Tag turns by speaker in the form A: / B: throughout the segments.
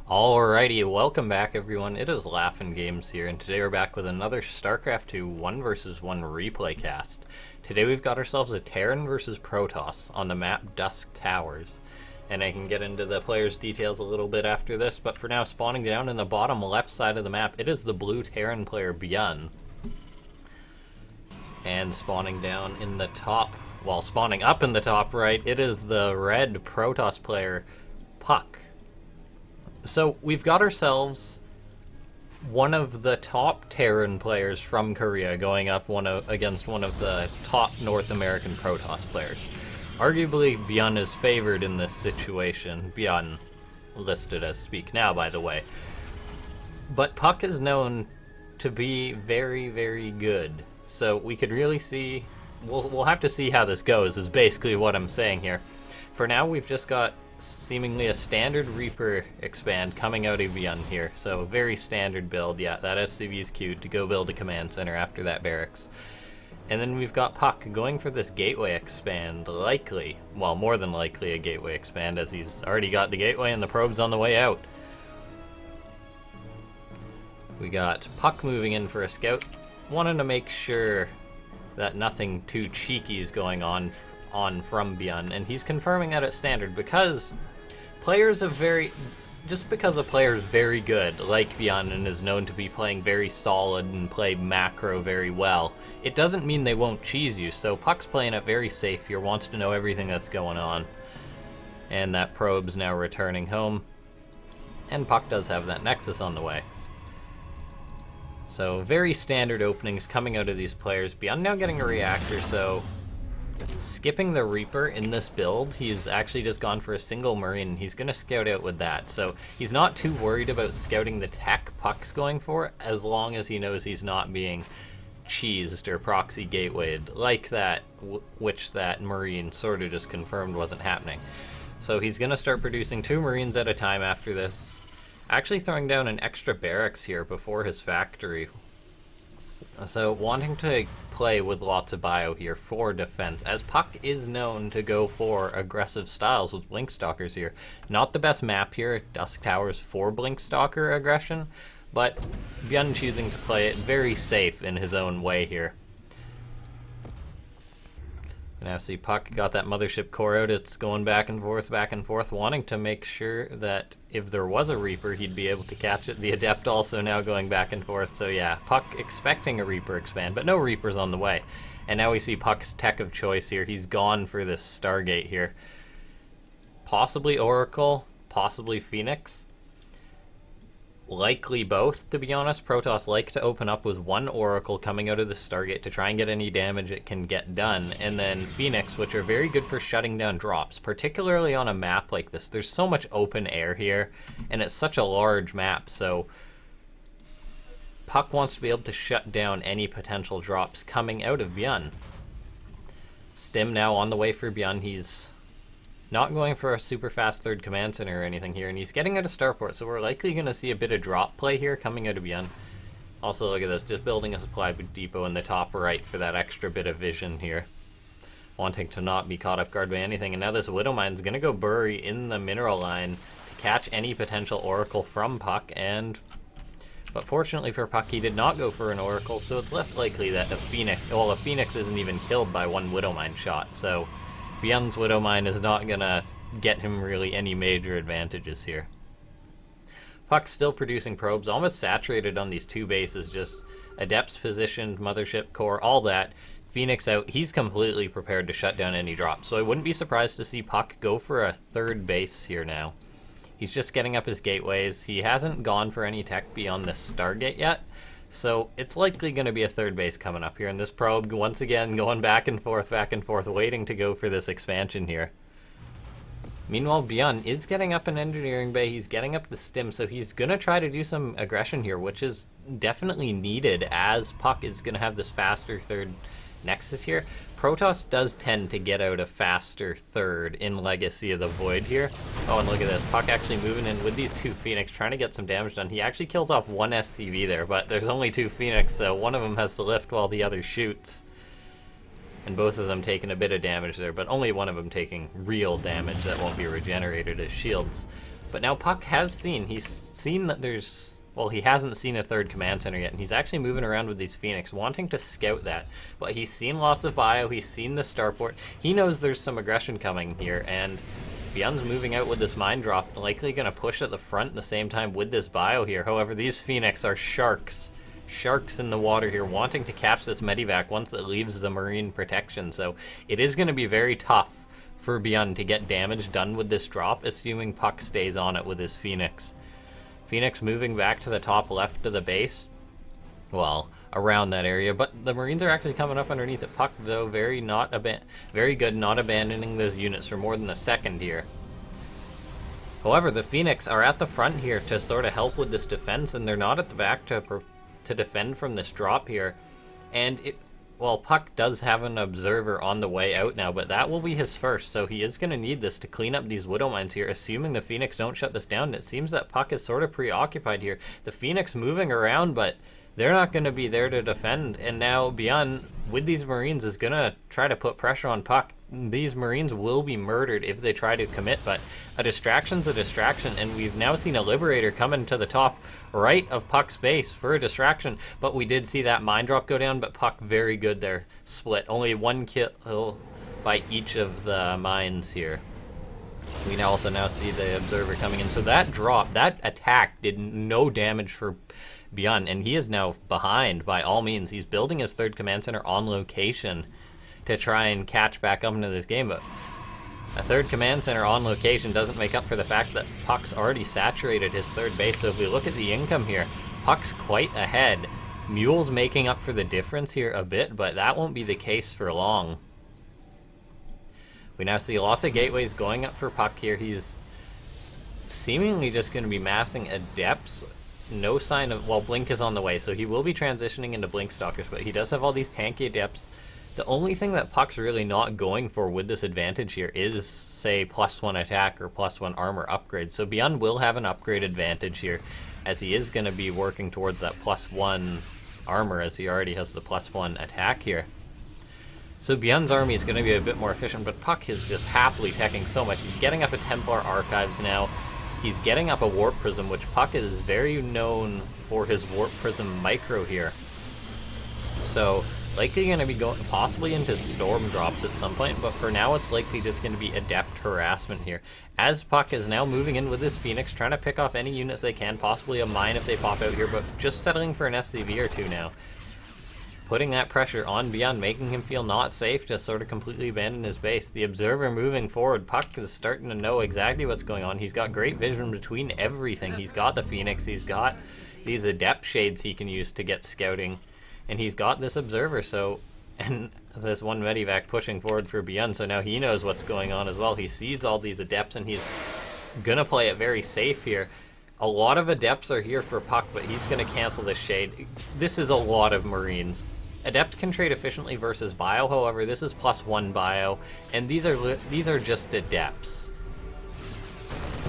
A: Alrighty, welcome back everyone. It is LaughNgamez here, and today we're back with another Starcraft 2 1 vs 1 replay cast. Today we've got ourselves a Terran versus Protoss on the map Dusk Towers. And I can get into the players' details a little bit after this, but for now, spawning down in the bottom left side of the map, it is the blue Terran player ByuN. And spawning down in the top, well, spawning up in the top right, it is the red Protoss player puCK. So we've got ourselves one of the top Terran players from Korea going up against one of the top North American Protoss players. Arguably, ByuN is favored in this situation. ByuN listed as speak now, by the way. But puCK is known to be very, very good. So we could really see, we'll have to see how this goes, is basically what I'm saying here. For now, we've just got seemingly a standard Reaper expand coming out of ByuN here. So very standard build. Yeah, that SCV is cute to go build a command center after that barracks. And then we've got puCK going for this gateway expand, likely, well, more than likely a gateway expand, as he's already got the gateway and the probes on the way out. We got puCK moving in for a scout, wanting to make sure that nothing too cheeky is going on from ByuN, and he's confirming that it's standard because players are just because a player is very good, like ByuN, and is known to be playing very solid and play macro very well, it doesn't mean they won't cheese you. So puCK's playing it very safe here, wants to know everything that's going on. And that probe's now returning home. And puCK does have that Nexus on the way. So very standard openings coming out of these players. ByuN now getting a reactor, so skipping the Reaper in this build, he's actually just gone for a single Marine. He's going to scout out with that. So he's not too worried about scouting the tech puCK's going for, as long as he knows he's not being cheesed or proxy gatewayed like that, which that Marine sort of just confirmed wasn't happening. So he's going to start producing 2 Marines at a time after this. Actually throwing down an extra barracks here before his factory. So wanting to play with lots of bio here for defense, as puCK is known to go for aggressive styles with Blinkstalkers here. Not the best map here, Dusk Towers for Blinkstalker aggression, but ByuN choosing to play it very safe in his own way here. Now see puCK got that mothership core out, it's going back and forth, wanting to make sure that if there was a Reaper, he'd be able to catch it. The Adept also now going back and forth, so yeah, puCK expecting a Reaper expand, but no Reapers on the way. And now we see puCK's tech of choice here, he's gone for this Stargate here. Possibly Oracle, possibly Phoenix. Likely both, to be honest. Protoss like to open up with 1 Oracle coming out of the Stargate to try and get any damage it can get done, and then Phoenix, which are very good for shutting down drops, particularly on a map like this. There's so much open air here, and it's such a large map, so puCK wants to be able to shut down any potential drops coming out of ByuN. Stim now on the way for ByuN. He's not going for a super fast third command center or anything here, and he's getting out of starport, so we're likely going to see a bit of drop play here coming out of ByuN. Also, look at this, just building a supply depot in the top right for that extra bit of vision here. Wanting to not be caught off guard by anything, and now this Widowmine's going to go bury in the mineral line to catch any potential Oracle from puCK, but fortunately for puCK, he did not go for an Oracle, so it's less likely that a Phoenix isn't even killed by 1 Widowmine shot, so ByuN's Widowmine is not gonna get him really any major advantages here. puCK's still producing probes, almost saturated on these 2 bases, just Adepts positioned, mothership core, all that. Phoenix out, he's completely prepared to shut down any drops, so I wouldn't be surprised to see puCK go for a 3rd base here now. He's just getting up his gateways, he hasn't gone for any tech beyond this Stargate yet, so it's likely going to be a 3rd base coming up here, and this probe once again going back and forth, waiting to go for this expansion here. Meanwhile, ByuN is getting up an engineering bay, he's getting up the stim, so he's going to try to do some aggression here, which is definitely needed as puCK is going to have this faster 3rd Nexus here. Protoss does tend to get out a faster 3rd in Legacy of the Void here. Oh, and look at this, puCK actually moving in with these 2 Phoenix, trying to get some damage done. He actually kills off 1 SCV there, but there's only 2 Phoenix, so one of them has to lift while the other shoots. and both of them taking a bit of damage there, but only one of them taking real damage that won't be regenerated as shields. But now puCK has seen, he's seen that there's, well, he hasn't seen a third command center yet, and he's actually moving around with these Phoenix, wanting to scout that. But he's seen lots of bio, he's seen the starport, he knows there's some aggression coming here, and ByuN's moving out with this mine drop, likely going to push at the front at the same time with this bio here. However, these Phoenix are sharks. Sharks in the water here, wanting to catch this medivac once it leaves the marine protection. So it is going to be very tough for ByuN to get damage done with this drop, assuming puCK stays on it with his Phoenix. Phoenix moving back to the top left of the base. Well, around that area, but the Marines are actually coming up underneath it. puCK, though, very good, not abandoning those units for more than a second here. However, the Phoenix are at the front here to sort of help with this defense, and they're not at the back to defend from this drop here. And well, puCK does have an observer on the way out now, but that will be his first, so he is going to need this to clean up these Widow Mines here, assuming the Phoenix don't shut this down. And it seems that puCK is sort of preoccupied here. The Phoenix moving around, but they're not going to be there to defend. And now ByuN, with these Marines, is going to try to put pressure on puCK. These Marines will be murdered if they try to commit, but a distraction's a distraction, and we've now seen a Liberator coming to the top right of puCK's base for a distraction. But we did see that mine drop go down, but puCK very good there. Split. Only one kill by each of the mines here. We now also see the Observer coming in. So that drop, that attack did no damage for ByuN, and he is now behind by all means. He's building his third command center on location to try and catch back up into this game, but a third command center on location doesn't make up for the fact that puCK's already saturated his third base. So if we look at the income here, puCK's quite ahead. Mule's making up for the difference here a bit, but that won't be the case for long. We now see lots of gateways going up for puCK here. He's seemingly just going to be massing adepts. No sign of, well, Blink is on the way, so he will be transitioning into Blink Stalkers, but he does have all these tanky adepts. The only thing that puCK's really not going for with this advantage here is, say, +1 attack or +1 armor upgrade. So ByuN will have an upgrade advantage here, as he is going to be working towards that +1 armor, as he already has the +1 attack here. So ByuN's army is going to be a bit more efficient, but puCK is just happily teching so much. He's getting up a Templar Archives now. He's getting up a Warp Prism, which puCK is very known for his Warp Prism micro here. So likely going to be going possibly into Storm drops at some point, but for now it's likely just going to be Adept harassment here. As puCK is now moving in with his Phoenix, trying to pick off any units they can, possibly a mine if they pop out here, but just settling for an SCV or two now. Putting that pressure on ByuN, making him feel not safe to sort of completely abandon his base. The Observer moving forward, puCK is starting to know exactly what's going on. He's got great vision between everything. He's got the Phoenix, he's got these Adept shades he can use to get scouting. And he's got this Observer, so, and this one Medivac pushing forward for ByuN, so now he knows what's going on as well. He sees all these Adepts, and he's gonna play it very safe here. A lot of Adepts are here for puCK, but he's gonna cancel this shade. This is a lot of Marines. Adept can trade efficiently versus bio, however, this is +1 bio, and these are just Adepts.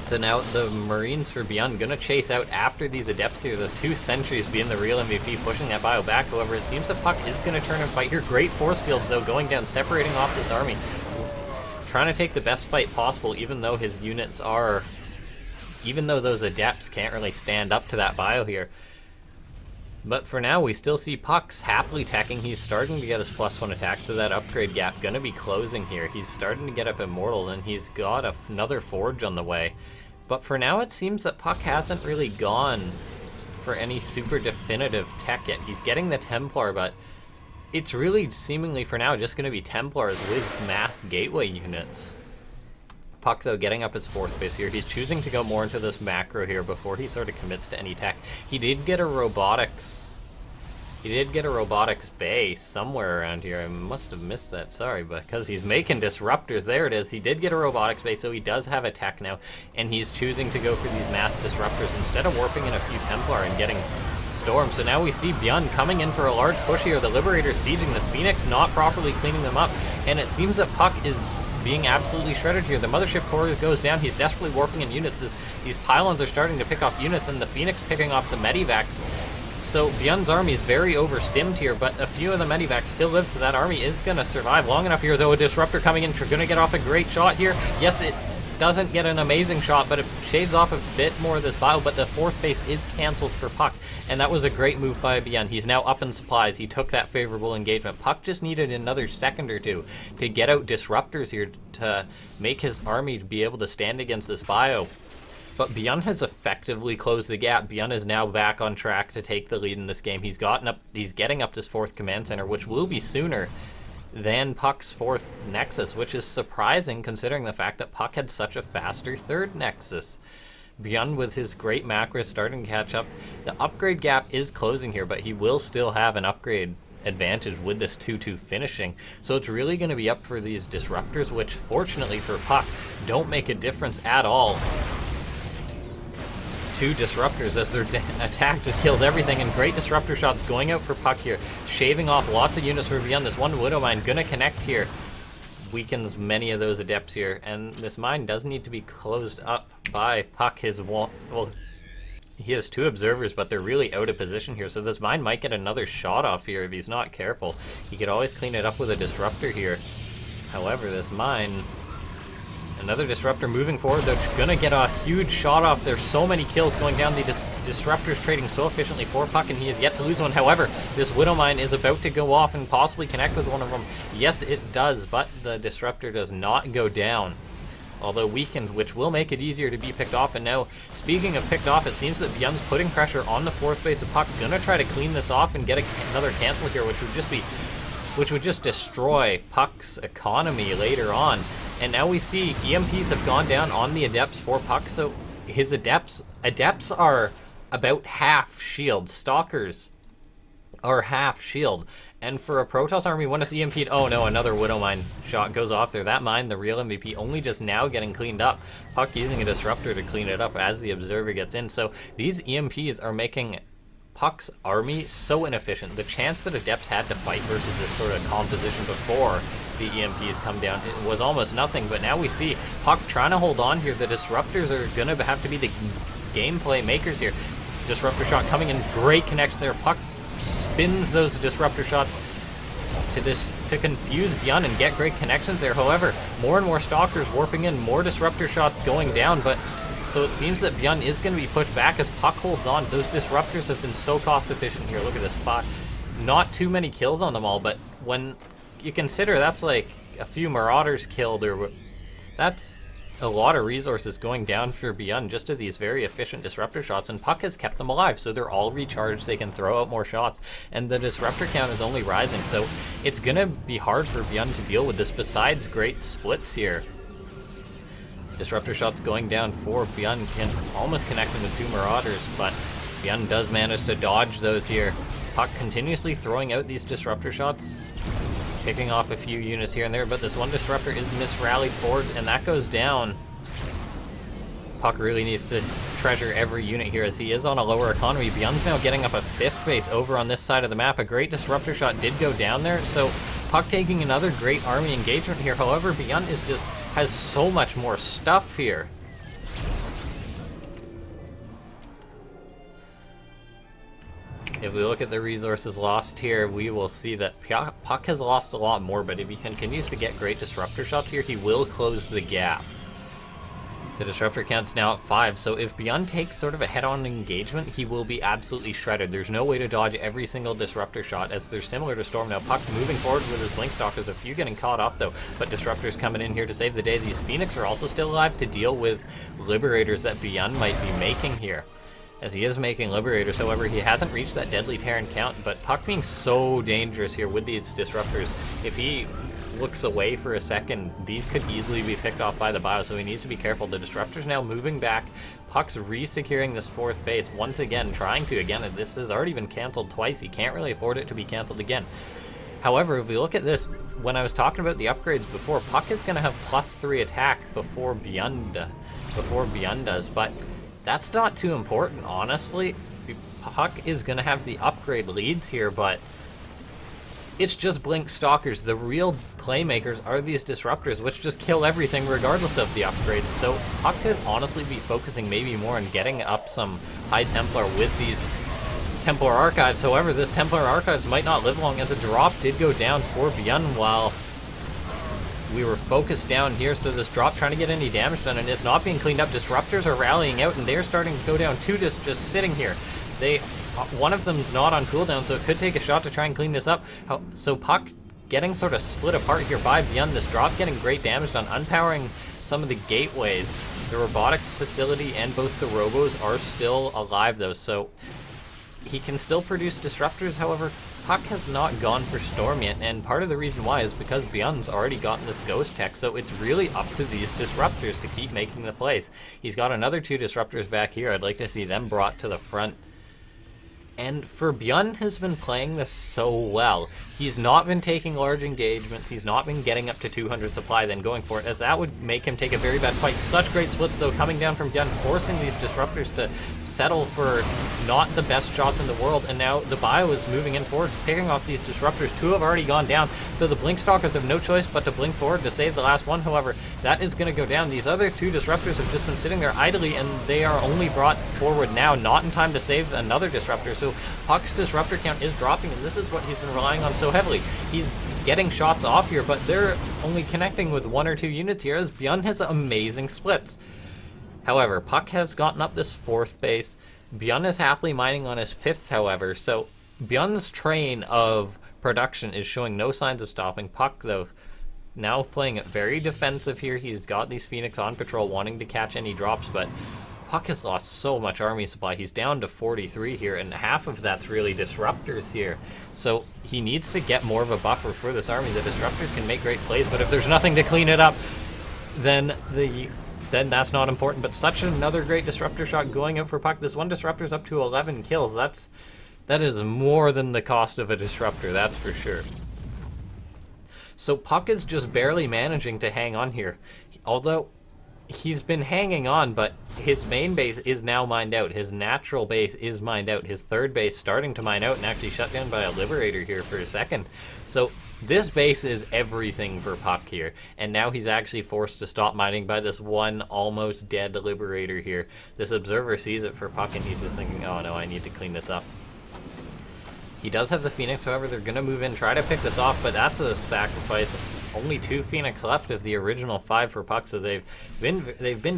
A: So now the Marines for ByuN gonna chase out after these Adepts here, the 2 Sentries being the real MVP, pushing that bio back. However, it seems that puCK is gonna turn and fight here. Great force fields though, going down, separating off this army. Trying to take the best fight possible, even though his units are, even though those Adepts can't really stand up to that bio here. But for now, we still see puCK's happily teching. He's starting to get his +1 attack, so that upgrade gap gonna be closing here. He's starting to get up Immortal, and he's got another Forge on the way. But for now, it seems that puCK hasn't really gone for any super definitive tech yet. He's getting the Templar, but it's really seemingly for now just gonna be Templars with mass gateway units. puCK, though, getting up his 4th base here. He's choosing to go more into this macro here before he sort of commits to any tech. He did get a robotics base somewhere around here. I must have missed that, sorry, because he's making disruptors. There it is. He did get a robotics base, so he does have a tech now, and he's choosing to go for these mass disruptors instead of warping in a few Templar and getting Storm. So now we see ByuN coming in for a large push here. The Liberator sieging, the Phoenix not properly cleaning them up, and it seems that puCK is being absolutely shredded here. The Mothership core goes down. He's desperately warping in units. These pylons are starting to pick off units, and the Phoenix picking off the Medivacs. So ByuN's army is very overstimmed here, but a few of the Medivacs still live, so that army is going to survive long enough here, though. A Disruptor coming in, going to get off a great shot here. Yes, doesn't get an amazing shot, but it shades off a bit more of this bio, but the fourth base is cancelled for puCK, and that was a great move by ByuN. He's now up in supplies. He took that favorable engagement. puCK just needed another second or two to get out disruptors here to make his army be able to stand against this bio. But ByuN has effectively closed the gap. ByuN is now back on track to take the lead in this game. He's getting up this fourth command center, which will be sooner than puCK's fourth nexus, which is surprising considering the fact that puCK had such a faster third nexus. ByuN, with his great macros, starting to catch up. The upgrade gap is closing here, but he will still have an upgrade advantage with this 2-2 finishing. So it's really going to be up for these disruptors, which fortunately for puCK don't make a difference at all. Two disruptors as their attack just kills everything, and great disruptor shots going out for puCK here, shaving off lots of units for ByuN. This one Widow Mine gonna connect here, weakens many of those adepts here, and this mine does need to be closed up by puCK. His wall, well, he has two observers, but they're really out of position here, so this mine might get another shot off here if he's not careful. He could always clean it up with a disruptor here. However, this mine, another disruptor moving forward, they're gonna get a huge shot off. There's so many kills going down. The disruptor's trading so efficiently for puCK, and he is yet to lose one. However, this Widow Mine is about to go off and possibly connect with one of them. Yes, it does, but the disruptor does not go down, although weakened, which will make it easier to be picked off. And now, speaking of picked off, it seems that ByuN's putting pressure on the fourth base of puCK. Gonna try to clean this off and get another cancel here, which would just destroy puCK's economy later on. And now we see EMPs have gone down on the adepts for puCK, so his adepts are about half shield. Stalkers are half shield. And for a Protoss army, when it's EMP'd, oh no, another Widow Mine shot goes off there. That mine, the real MVP, only just now getting cleaned up. puCK using a disruptor to clean it up as the observer gets in. So these EMPs are making puCK's army so inefficient. The chance that adepts had to fight versus this sort of composition before the EMPs come down, it was almost nothing, but now we see puCK trying to hold on here. The disruptors are gonna have to be the gameplay makers here. Disruptor shot coming in, great connection there. puCK spins those disruptor shots to confuse ByuN and get great connections there. However, more and more stalkers warping in, more disruptor shots going down, but so it seems that ByuN is going to be pushed back as puCK holds on. Those disruptors have been so cost efficient here. Look at this spot. Not too many kills on them all, but when you consider that's like a few Marauders killed, or that's a lot of resources going down for ByuN just to these very efficient disruptor shots, and puCK has kept them alive, so they're all recharged. They can throw out more shots, and the disruptor count is only rising, so it's gonna be hard for ByuN to deal with this, besides great splits here. Disruptor shots going down for ByuN, can almost connecting with two Marauders, but ByuN does manage to dodge those here. puCK continuously throwing out these disruptor shots, picking off a few units here and there, but this one disruptor is misrallied forward, and that goes down. puCK really needs to treasure every unit here as he is on a lower economy. ByuN's now getting up a fifth base over on this side of the map. A great disruptor shot did go down there, so puCK taking another great army engagement here. However, ByuN has so much more stuff here. If we look at the resources lost here, we will see that puCK has lost a lot more, but if he continues to get great disruptor shots here, he will close the gap. The disruptor count's now at 5, so if ByuN takes sort of a head-on engagement, he will be absolutely shredded. There's no way to dodge every single disruptor shot, as they're similar to Storm. Now puCK moving forward with his Blink Stalkers, a few getting caught up though, but disruptors coming in here to save the day. These Phoenix are also still alive to deal with Liberators that ByuN might be making here, as he is making Liberators. However, he hasn't reached that deadly Terran count, but puCK being so dangerous here with these disruptors, if he looks away for a second, these could easily be picked off by the bio, so he needs to be careful. The disruptor's now moving back. puCK's re-securing this fourth base once again, trying to, again, this has already been canceled twice. He can't really afford it to be canceled again. However, if we look at this, when I was talking about the upgrades before, puCK is going to have +3 attack before ByuN does, but that's not too important, honestly. puCK is going to have the upgrade leads here, but it's just Blink Stalkers. The real playmakers are these disruptors, which just kill everything regardless of the upgrades. So puCK could honestly be focusing maybe more on getting up some High Templar with these Templar Archives. However, this Templar Archives might not live long, as a drop did go down for ByuN, while we were focused down here, so this drop trying to get any damage done, and it's not being cleaned up. Disruptors are rallying out, and they're starting to go down. Two just sitting here. One of them's not on cooldown, so it could take a shot to try and clean this up. So puCK getting sort of split apart here by ByuN. This drop getting great damage done, unpowering some of the gateways. The robotics facility and both the robos are still alive though, so he can still produce disruptors. However, puCK has not gone for Storm yet, and part of the reason why is because ByuN's already gotten this ghost tech, so it's really up to these disruptors to keep making the plays. He's got another 2 disruptors back here. I'd like to see them brought to the front. And for ByuN has been playing this so well. He's not been taking large engagements. He's not been getting up to 200 supply, then going for it, as that would make him take a very bad fight. Such great splits, though, coming down from ByuN, forcing these disruptors to settle for not the best shots in the world. And now the Bio is moving in forward, picking off these disruptors. 2 have already gone down, so the Blink Stalkers have no choice but to blink forward to save the last one. However, that is going to go down. These other 2 disruptors have just been sitting there idly, and they are only brought forward now, not in time to save another disruptor. So puCK's disruptor count is dropping, and this is what he's been relying on so heavily. He's getting shots off here, but they're only connecting with 1 or 2 units here, as ByuN has amazing splits. However, puCK has gotten up this 4th base. ByuN is happily mining on his 5th, however, so ByuN's train of production is showing no signs of stopping. puCK, though, now playing it very defensive here. He's got these Phoenix on patrol, wanting to catch any drops, but puCK has lost so much army supply. He's down to 43 here, and half of that's really disruptors here. So he needs to get more of a buffer for this army. The disruptors can make great plays, but if there's nothing to clean it up, then that's not important. But such another great disruptor shot going out for puCK. This one disruptor's up to 11 kills. That is more than the cost of a disruptor, that's for sure. So puCK is just barely managing to hang on here. Although he's been hanging on, but his main base is now mined out. His natural base is mined out. His 3rd base starting to mine out and actually shut down by a Liberator here for a second. So this base is everything for puCK here. And now he's actually forced to stop mining by this one almost dead Liberator here. This Observer sees it for puCK, and he's just thinking, oh no, I need to clean this up. He does have the Phoenix, however, they're going to move in, try to pick this off, but that's a sacrifice. Only 2 Phoenix left of the original 5 for puCK, so they've been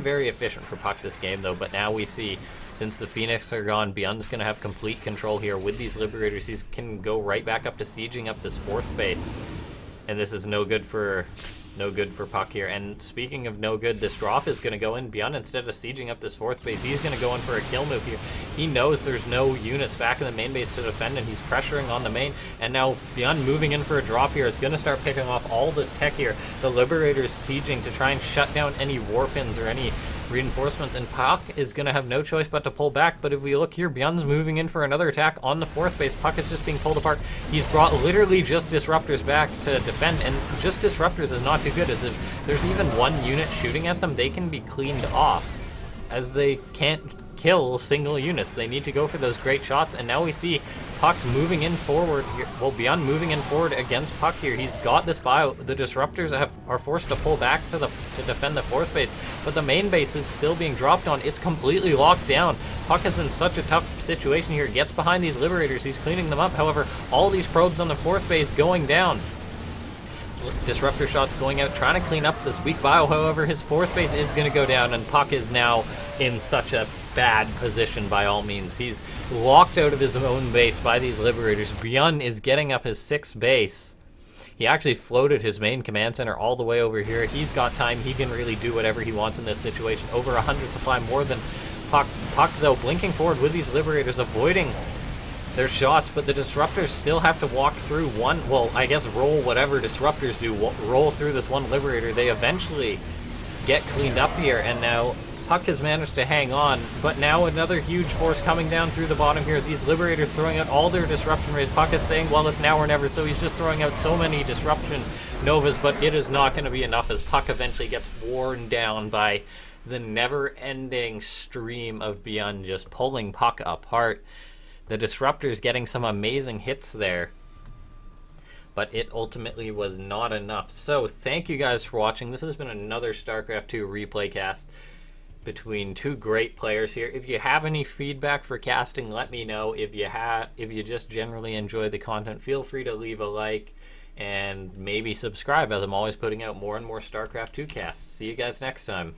A: very efficient for puCK this game, though. But now we see, since the Phoenix are gone, ByuN's going to have complete control here with these Liberators. He can go right back up to sieging up this 4th base, and this is no good for puCK here. And speaking of no good, this drop is going to go in. ByuN, instead of sieging up this 4th base, he's going to go in for a kill move here. He knows there's no units back in the main base to defend, and he's pressuring on the main. And now ByuN moving in for a drop here. It's going to start picking off all this tech here. The Liberators sieging to try and shut down any warpins or any reinforcements, and puCK is going to have no choice but to pull back. But if we look here, ByuN's moving in for another attack on the 4th base. puCK is just being pulled apart. He's brought literally just disruptors back to defend, and just disruptors is not too good, as if there's even 1 unit shooting at them, they can be cleaned off, as they can't kill single units. They need to go for those great shots, and now we see puCK moving in forward here. Well, ByuN moving in forward against puCK here. He's got this bio. The disruptors are forced to pull back to defend the 4th base, but the main base is still being dropped on. It's completely locked down. puCK is in such a tough situation here. Gets behind these Liberators. He's cleaning them up. However, all these probes on the 4th base going down. Disruptor shots going out, trying to clean up this weak bio. However, his 4th base is going to go down, and puCK is now in such a bad position by all means. He's locked out of his own base by these Liberators. ByuN is getting up his 6th base. He actually floated his main command center all the way over here. He's got time. He can really do whatever he wants in this situation. Over 100 supply, more than puCK. puCK, though, blinking forward with these Liberators, avoiding their shots, but the Disruptors still have to walk through one, well, I guess roll whatever Disruptors do, roll through this one Liberator. They eventually get cleaned up here, and now puCK has managed to hang on, but now another huge force coming down through the bottom here. These Liberators throwing out all their disruption rays. puCK is saying, well, it's now or never, so he's just throwing out so many disruption novas, but it is not going to be enough, as puCK eventually gets worn down by the never-ending stream of ByuN just pulling puCK apart. The Disruptors getting some amazing hits there, but it ultimately was not enough. So thank you guys for watching. This has been another StarCraft 2 replay cast between 2 great players here. If you have any feedback for casting, let me know. If you just generally enjoy the content, feel free to leave a like and maybe subscribe, as I'm always putting out more and more StarCraft 2 casts. See you guys next time.